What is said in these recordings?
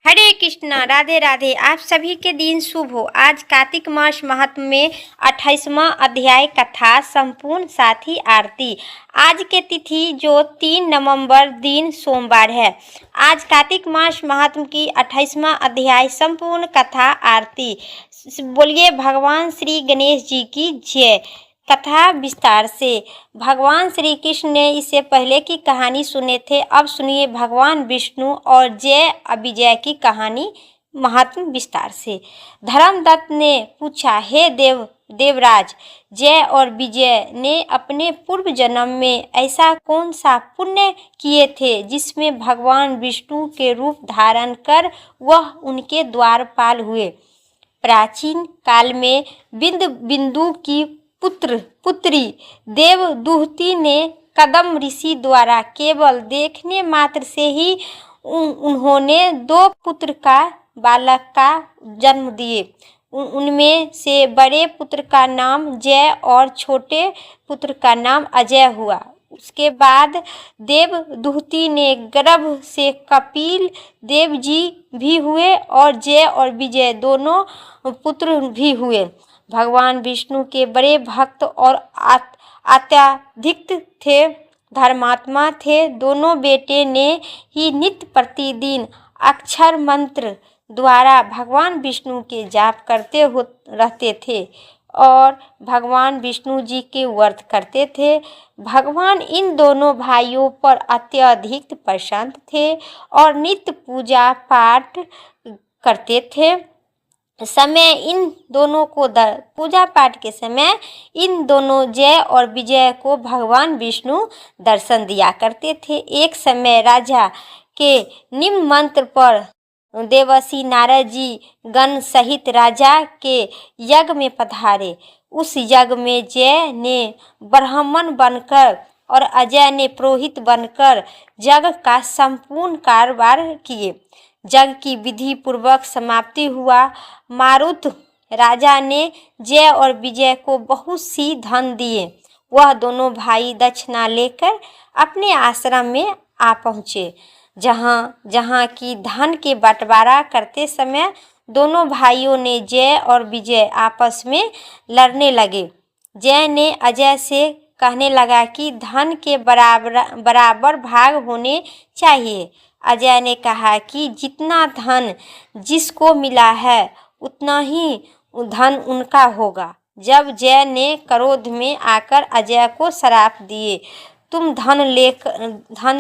हरे कृष्णा, राधे राधे। आप सभी के दिन शुभ हो। आज कार्तिक मास महात्म्य में 28वां अध्याय कथा संपूर्ण साथ ही आरती। आज के तिथि जो 3 नवंबर दिन सोमवार है। आज कार्तिक मास महात्म्य की 28वां अध्याय संपूर्ण कथा आरती। बोलिए भगवान श्री गणेश जी की जय। कथा विस्तार से। भगवान श्री कृष्ण ने इससे पहले की कहानी सुने थे, अब सुनिए भगवान विष्णु और जय अभिजय की कहानी महात्म विस्तार से। धर्मदत्त ने पूछा, हे देवराज, जय और विजय ने अपने पूर्व जन्म में ऐसा कौन सा पुण्य किए थे जिसमें भगवान विष्णु के रूप धारण कर वह उनके द्वारपाल हुए। प्राचीन काल में बिंदु की पुत्री देवदूती ने कदम ऋषि द्वारा केवल देखने मात्र से ही उन्होंने 2 पुत्र का बालक का जन्म दिए। उनमें से बड़े पुत्र का नाम जय और छोटे पुत्र का नाम अजय हुआ। उसके बाद देवदूती ने गर्भ से कपिल देव जी भी हुए और जय और विजय दोनों पुत्र भी हुए। भगवान विष्णु के बड़े भक्त और अत्याधिक थे, धर्मात्मा थे। दोनों बेटे ने ही नित्य प्रतिदिन अक्षर मंत्र द्वारा भगवान विष्णु के जाप करते रहते थे और भगवान विष्णु जी के व्रत करते थे। भगवान इन दोनों भाइयों पर अत्यधिक प्रसन्न थे और नित्य पूजा पाठ करते थे। पूजा पाठ के समय इन दोनों जय और विजय को भगवान विष्णु दर्शन दिया करते थे। एक समय राजा के निम्न मंत्र पर देवर्षि नारद जी गण सहित राजा के यज्ञ में पधारे। उस यज्ञ में जय ने ब्राह्मण बनकर और अजय ने पुरोहित बनकर यज्ञ का संपूर्ण कारोबार किए। यज्ञ की विधि पूर्वक समाप्ति हुआ। मारुत राजा ने जय और विजय को बहुत सी धन दिए। वह दोनों भाई दक्षिणा लेकर अपने आश्रम में आ पहुँचे। जहाँ की धन के बंटवारा करते समय दोनों भाइयों ने जय और विजय आपस में लड़ने लगे। जय ने अजय से कहने लगा कि धन के बराबर भाग होने चाहिए। अजय ने कहा कि जितना धन जिसको मिला है उतना ही धन उनका होगा। जब जय ने क्रोध में आकर अजय को श्राप दिए, तुम धन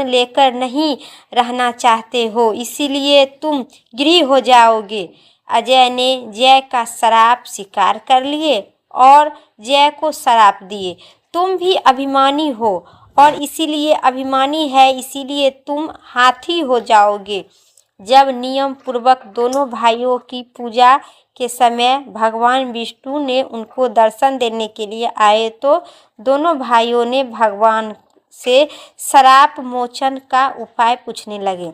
लेकर नहीं रहना चाहते हो, इसीलिए तुम गृह हो जाओगे। अजय ने जय का श्राप स्वीकार कर लिए और जय को श्राप दिए, तुम भी अभिमानी हो और इसीलिए अभिमानी है, इसीलिए तुम हाथी हो जाओगे। जब नियम पूर्वक दोनों भाइयों की पूजा के समय भगवान विष्णु ने उनको दर्शन देने के लिए आए तो दोनों भाइयों ने भगवान से श्राप मोचन का उपाय पूछने लगे।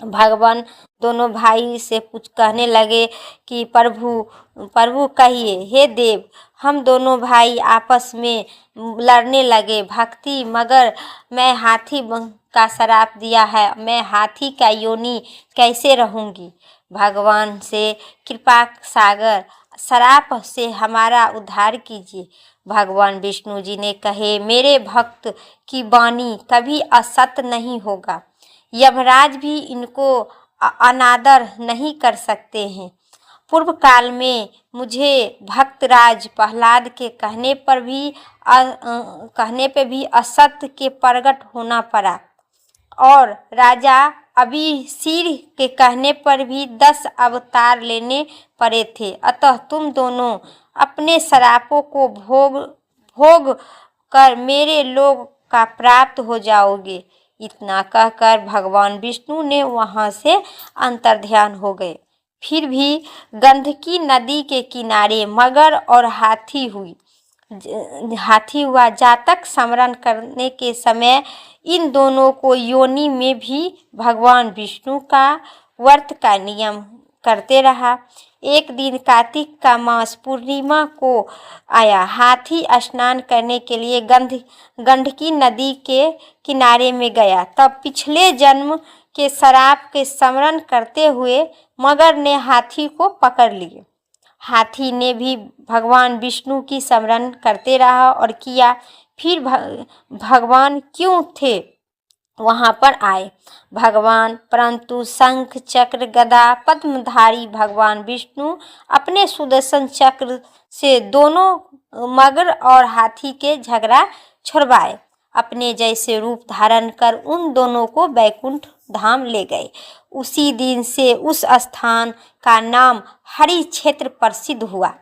भगवान दोनों भाई से कहने लगे कि प्रभु कहिए, हे देव, हम दोनों भाई आपस में लड़ने लगे भक्ति, मगर मैं हाथी का श्राप दिया है, मैं हाथी का योनि कैसे रहूँगी। भगवान से कृपा सागर श्राप से हमारा उद्धार कीजिए। भगवान विष्णु जी ने कहे, मेरे भक्त की वाणी कभी असत्य नहीं होगा। यमराज भी इनको अनादर नहीं कर सकते हैं। पूर्व काल में मुझे भक्तराज प्रहलाद के कहने पे भी असत्य के प्रकट होना पड़ा और राजा अभिसीर के कहने पर भी 10 अवतार लेने पड़े थे। अतः तुम दोनों अपने श्रापों को भोग कर मेरे लोक का प्राप्त हो जाओगे। इतना कहकर भगवान विष्णु ने वहां से अंतर्ध्यान हो गए। फिर भी गंडकी नदी के किनारे मगर और हाथी हुआ। जातक स्मरण करने के समय इन दोनों को योनि में भी भगवान विष्णु का व्रत का नियम करते रहा। एक दिन कार्तिक का मास पूर्णिमा को आया। हाथी स्नान करने के लिए गंडकी नदी के किनारे में गया। तब पिछले जन्म के श्राप के स्मरण करते हुए मगर ने हाथी को पकड़ लिए। हाथी ने भी भगवान विष्णु की स्मरण करते रहा और किया। फिर भगवान क्यों थे वहां पर आए भगवान, परंतु शंख चक्र गदा पद्मधारी भगवान विष्णु अपने सुदर्शन चक्र से दोनों मगर और हाथी के झगड़ा छुड़वाए। अपने जैसे रूप धारण कर उन दोनों को बैकुंठ धाम ले गए। उसी दिन से उस स्थान का नाम हरि क्षेत्र प्रसिद्ध हुआ।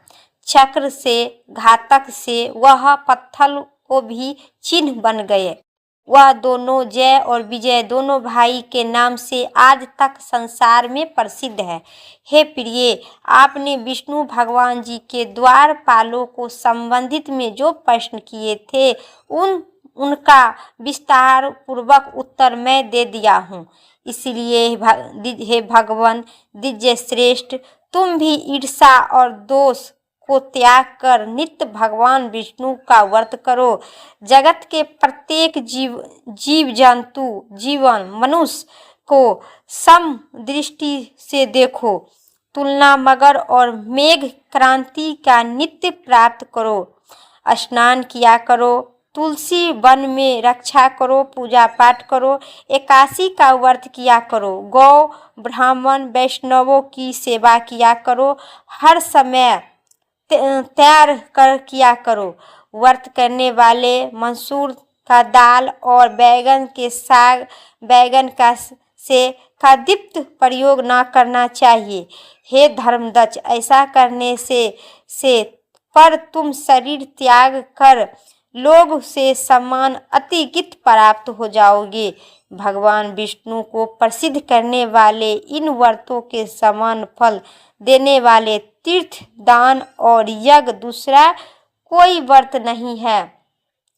चक्र से घातक से वह पत्थर को भी चिन्ह बन गए। वह दोनों जय और विजय दोनों भाई के नाम से आज तक संसार में प्रसिद्ध है। हे प्रिय, आपने विष्णु भगवान जी के द्वारपालों को संबंधित में जो प्रश्न किए थे उनका विस्तार पूर्वक उत्तर मैं दे दिया हूँ। इसलिए हे भगवान दिव्य श्रेष्ठ, तुम भी ईर्षा और दोष को त्याग कर नित्य भगवान विष्णु का व्रत करो। जगत के प्रत्येक जीव जंतु जीवन मनुष्य को सम दृष्टि से देखो। तुलना मगर और मेघ क्रांति का नित्य प्राप्त करो। स्नान किया करो, तुलसी वन में रक्षा करो, पूजा पाठ करो, एकादशी का व्रत किया करो, गौ ब्राह्मण वैष्णवों की सेवा किया करो, हर समय तैयार कर किया करो। व्रत करने वाले मसूर का दाल और बैगन के साग बैगन का दीप्त प्रयोग न करना चाहिए। हे धर्मदक्ष, ऐसा करने से पर तुम शरीर त्याग कर लोग से सम्मान अतिकित प्राप्त हो जाओगे। भगवान विष्णु को प्रसिद्ध करने वाले इन व्रतों के समान फल देने वाले तीर्थ दान और यज्ञ दूसरा कोई व्रत नहीं है।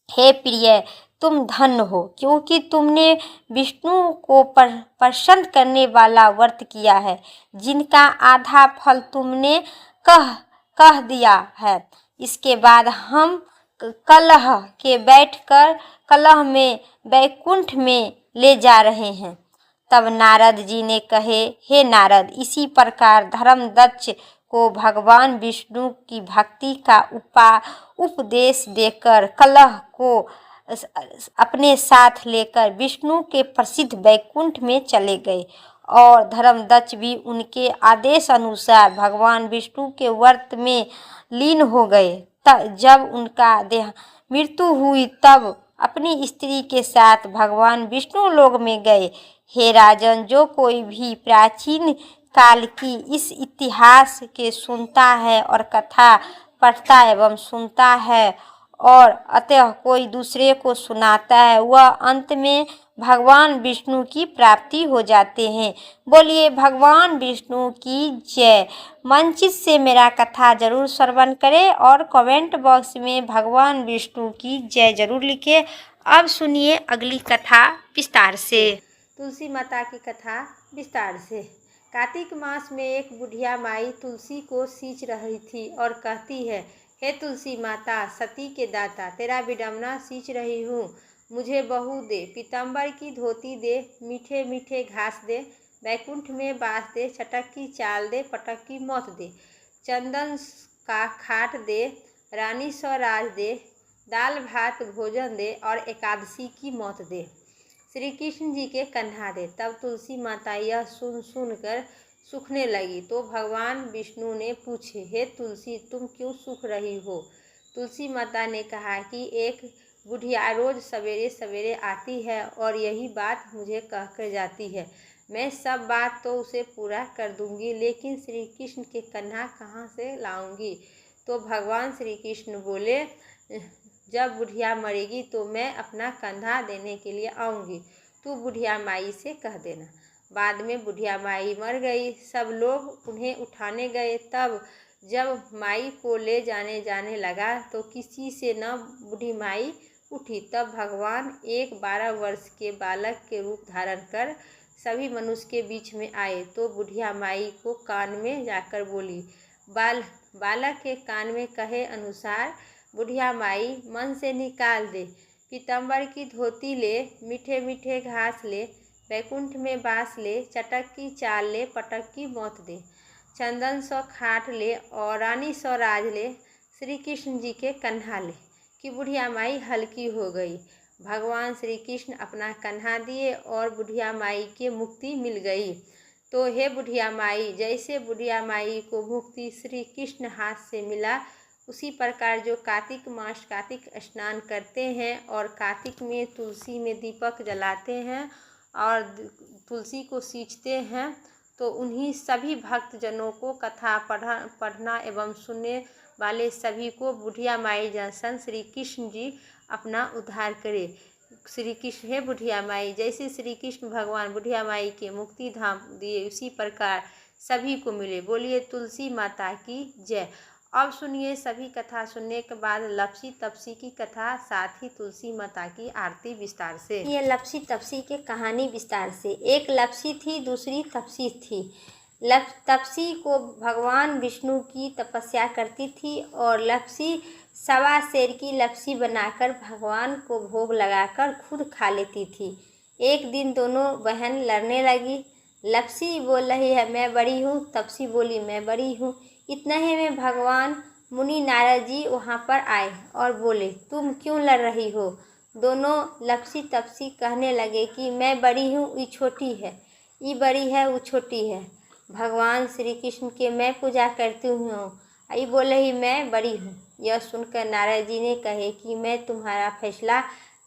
हे प्रिय, तुम धन्य हो क्योंकि तुमने विष्णु को प्रसन्न करने वाला व्रत किया है, जिनका आधा फल तुमने कह दिया है। इसके बाद हम कलह के बैठकर कलह में बैकुंठ में ले जा रहे हैं। तब नारद जी ने कहे, हे नारद, इसी प्रकार धर्मदक्ष को भगवान विष्णु की भक्ति का उपदेश देकर कलह को अपने साथ लेकर विष्णु के प्रसिद्ध बैकुंठ में चले गए और धर्मदक्ष भी उनके आदेश अनुसार भगवान विष्णु के व्रत में लीन हो गए। जब उनका देह मृत्यु हुई तब अपनी स्त्री के साथ भगवान विष्णु लोक में गए। हे राजन, जो कोई भी प्राचीन काल की इस इतिहास के सुनता है और कथा पढ़ता एवं सुनता है और अतः कोई दूसरे को सुनाता है, वह अंत में भगवान विष्णु की प्राप्ति हो जाते हैं। बोलिए भगवान विष्णु की जय। मंचित से मेरा कथा जरूर श्रवण करें और कमेंट बॉक्स में भगवान विष्णु की जय जरूर लिखें। अब सुनिए अगली कथा विस्तार से। तुलसी माता की कथा विस्तार से। कार्तिक मास में एक बुढ़िया माई तुलसी को सींच रही थी और कहती है, हे तुलसी माता, सती के दाता, तेरा विडम्बना सींच रही हूँ। मुझे बहू दे, पीताम्बर की धोती दे, मीठे मीठे घास दे, बैकुंठ में बास दे, चटक की चाल दे, पटक की मौत दे, चंदन का खाट दे, रानी स्वराज दे, दाल भात भोजन दे और एकादशी की मौत दे, श्री कृष्ण जी के कन्हा दे। तब तुलसी माता यह सुन कर सूखने लगी तो भगवान विष्णु ने पूछे, हे तुलसी, तुम क्यों सूख रही हो? तुलसी माता ने कहा कि एक बुढ़िया रोज सवेरे सवेरे आती है और यही बात मुझे कहकर जाती है। मैं सब बात तो उसे पूरा कर दूंगी, लेकिन श्री कृष्ण के कन्हा कहाँ से लाऊंगी? तो भगवान श्री कृष्ण बोले, जब बुढ़िया मरेगी तो मैं अपना कंधा देने के लिए आऊँगी, तू बुढ़िया माई से कह देना। बाद में बुढ़िया माई मर गई। सब लोग उन्हें उठाने गए। तब जब माई को ले जाने लगा तो किसी से न बूढ़ी माई उठी। तब भगवान एक 12 वर्ष के बालक के रूप धारण कर सभी मनुष्य के बीच में आए तो बुढ़िया माई को कान में जाकर बोली। बालक के कान में कहे अनुसार बुढ़िया माई मन से निकाल दे, पीताम्बर की धोती ले, मीठे मीठे घास ले, बैकुंठ में बास ले, चटक की चाल ले, पटक की मौत दे। चंदन सौ खाट ले और रानी सौ राज ले, श्री कृष्ण जी के कन्हा ले। कि बुढ़िया माई हल्की हो गई। भगवान श्री कृष्ण अपना कन्हा दिए और बुढ़िया माई के मुक्ति मिल गई। तो हे बुढ़िया माई, जैसे बुढ़िया माई को मुक्ति श्री कृष्ण हाथ से मिला, उसी प्रकार जो कार्तिक मास कार्तिक स्नान करते हैं और कार्तिक में तुलसी में दीपक जलाते हैं और तुलसी को सींचते हैं, तो उन्हीं सभी भक्तजनों को कथा पढ़ना एवं सुनने वाले सभी को बुढ़िया माई जैसन श्री कृष्ण जी अपना उद्धार करे। श्री कृष्ण हे बुढ़िया माई, जैसे श्री कृष्ण भगवान बुढ़िया माई के मुक्ति धाम दिए, उसी प्रकार सभी को मिले। बोलिए तुलसी माता की जय। अब सुनिए सभी कथा सुनने के बाद लपसी तपसी की कथा, साथ ही तुलसी माता की आरती विस्तार से। ये लपसी तपसी के कहानी विस्तार से। एक लपसी थी, दूसरी तपसी थी। तपसी को भगवान विष्णु की तपस्या करती थी और लपसी सवा शेर की लपसी बनाकर भगवान को भोग लगाकर खुद खा लेती थी। एक दिन दोनों बहन लड़ने लगी। लपसी बोल रही है मैं बड़ी हूँ, तपसी बोली मैं बड़ी हूँ। इतना ही में भगवान मुनि नारद जी वहाँ पर आए और बोले तुम क्यों लड़ रही हो। दोनों लपसी तपसी कहने लगे कि मैं बड़ी हूँ, ये छोटी है, ये बड़ी है, वो छोटी है। भगवान श्री कृष्ण के मैं पूजा करती हूँ, ये बोल रही मैं बड़ी हूँ। यह सुनकर नारद जी ने कहे कि मैं तुम्हारा फैसला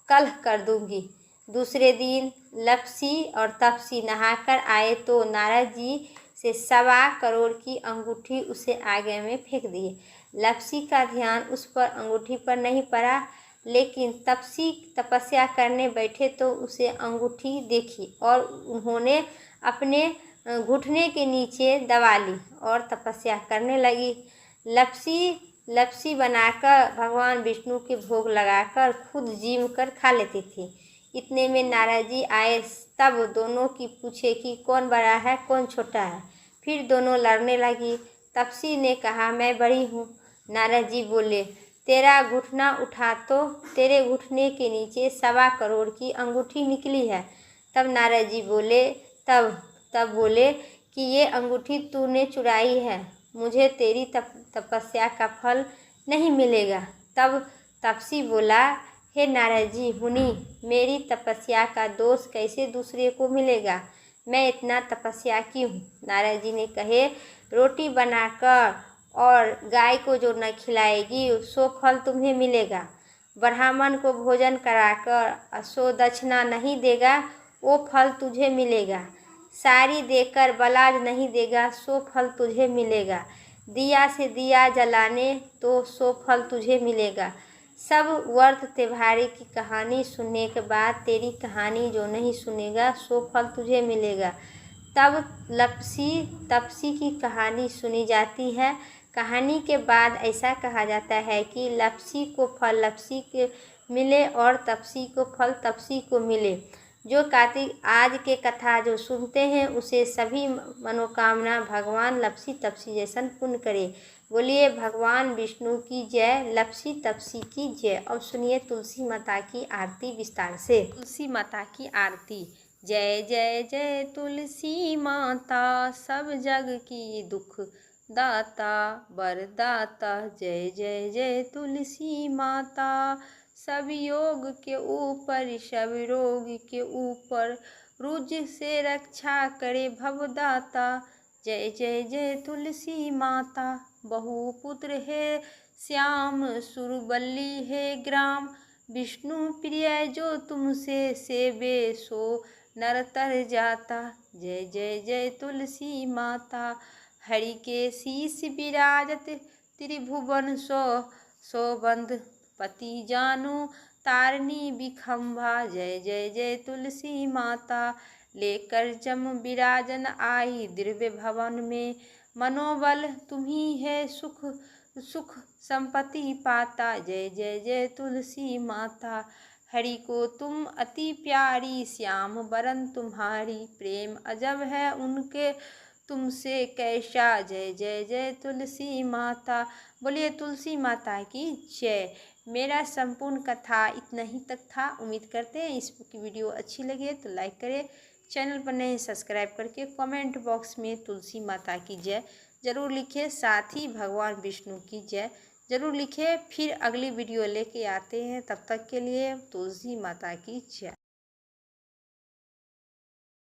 कल कर दूंगी। दूसरे दिन लपसी और तपसी नहाकर आए तो नारद जी से 1.25 करोड़ की अंगूठी उसे आगे में फेंक दिए। लपसी का ध्यान उस पर अंगूठी पर नहीं पड़ा, लेकिन तपसी तपस्या करने बैठे तो उसे अंगूठी देखी और उन्होंने अपने घुटने के नीचे दबा ली और तपस्या करने लगी। लपसी बनाकर भगवान विष्णु के भोग लगाकर खुद जीम कर खा लेती थी। इतने में नारद जी आए, तब दोनों की पूछे कि कौन बड़ा है कौन छोटा है। फिर दोनों लड़ने लगी। तपसी ने कहा मैं बड़ी हूँ। नारद जी बोले तेरा घुटना उठा तो तेरे घुटने के नीचे 1.25 करोड़ की अंगूठी निकली है। तब नारद जी बोले तब बोले कि ये अंगूठी तूने चुराई है, मुझे तेरी तपस्या का फल नहीं मिलेगा। तब तपसी बोला हे नारद जी मुनि, मेरी तपस्या का दोष कैसे दूसरे को मिलेगा, मैं इतना तपस्या की हूँ। नारद जी ने कहे रोटी बनाकर और गाय को जो न खिलाएगी सो फल तुम्हें मिलेगा। ब्राह्मण को भोजन कराकर सो दक्षिणा नहीं देगा, वो फल तुझे मिलेगा। साड़ी देकर बलाज नहीं देगा, सो फल तुझे मिलेगा। दिया से दिया जलाने तो सो फल तुझे मिलेगा। सब व्रत त्योहारी की कहानी सुनने के बाद तेरी कहानी जो नहीं सुनेगा सो फल तुझे मिलेगा। तब लपसी तपसी की कहानी सुनी जाती है। कहानी के बाद ऐसा कहा जाता है कि लपसी को फल लपसी के मिले और तपसी को फल तपसी को मिले। जो कार्तिक आज के कथा जो सुनते हैं उसे सभी मनोकामना भगवान लपसी तपसी जैसन पुण्य करे। बोलिए भगवान विष्णु की जय, लपसी तपसी की जय। अब सुनिए तुलसी माता की आरती विस्तार से। तुलसी माता की आरती। जय जय जय तुलसी माता, सब जग की दुख दाता वरदाता। जय जय जय तुलसी माता, सब योग के ऊपर सब रोग के ऊपर, रुज से रक्षा करे भवदाता। जय जय जय तुलसी माता, बहुपुत्र है श्याम सुरबल्ली है ग्राम। विष्णु प्रिय जो तुमसे सेवे सो नर तर जाता। जय जय जय तुलसी माता, हरि के शीस विराजत त्रिभुवन सोबंद पति जानो तारनी बिखम्भा। जय जय जय तुलसी माता, लेकर जम विराजन आई दिव्य भवन में। मनोबल तुम्ही है सुख संपत्ति पाता। जय जय जय तुलसी माता, हरि को तुम अति प्यारी, श्याम बरन तुम्हारी। प्रेम अजब है उनके तुमसे कैसा। जय जय जय तुलसी माता। बोलिए तुलसी माता की जय। मेरा संपूर्ण कथा इतना ही तक था। उम्मीद करते हैं इस वीडियो अच्छी लगे तो लाइक करें, चैनल पर नए सब्सक्राइब करके कमेंट बॉक्स में तुलसी माता की जय ज़रूर लिखें, साथ ही भगवान विष्णु की जय ज़रूर लिखें। फिर अगली वीडियो लेके आते हैं, तब तक के लिए तुलसी माता की जय।